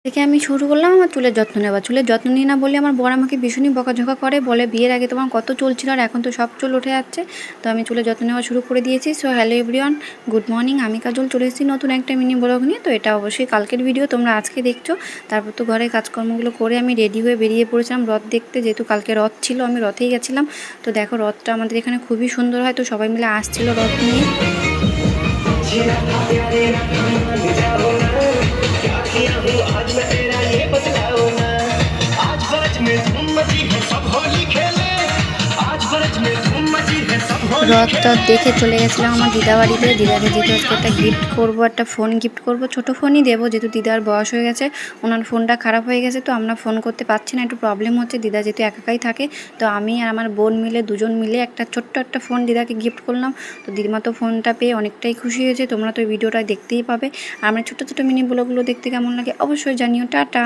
দেখে আমি শুরু করলাম আমার চুলের যত্ন নেওয়া। চুলের যত্ন নিই না বলে আমার বর আমাকে ভীষণই বকাঝকা করে, বলে বিয়ের আগে তোমার কত চুল ছিল আর এখন তো সব চুল উঠে যাচ্ছে। তো আমি চুলের যত্ন নেওয়া শুরু করে দিয়েছি। So hello everyone, good morning. আমি কাজল চলে এসেছি নতুন একটা মিনি ব্লগ নিয়ে। তো এটা অবশ্যই কালকের ভিডিও, তোমরা আজকে দেখছো। তারপর তো ঘরে কাজকর্মগুলো করে আমি রেডি হয়ে বেরিয়ে পড়েছিলাম রথ দেখতে, যেহেতু কালকে রথ ছিল, আমি রথেই গেছিলাম। তো দেখো রথটা আমাদের এখানে খুবই সুন্দর হয়, তো সবাই মিলে আসছিল রথ নিয়ে। রথ টথ দেখে চলে গেছিলাম আমার দিদা বাড়িতে। দিদাকে যেহেতু আজকে একটা গিফট করবো, একটা ফোন গিফট করবো, ছোটো ফোনই দেবো, যেহেতু দিদার বয়স হয়ে গেছে, ওনার ফোনটা খারাপ হয়ে গেছে। তো আমরা ফোন করতে পারছি না, একটু প্রবলেম হচ্ছে। দিদা যেহেতু একাই থাকে, তো আমি আর আমার বোন মিলে দুজন মিলে একটা ছোট্ট একটা ফোন দিদাকে গিফট করলাম। তো দিদিমা তো ফোনটা পেয়ে অনেকটাই খুশি হয়েছে। তোমরা তো ভিডিওটা দেখতেই পাবে। আর আমার ছোটো ছোটো মিনি ব্লগগুলো দেখতে কেমন লাগে অবশ্যই জানিও। টাটা।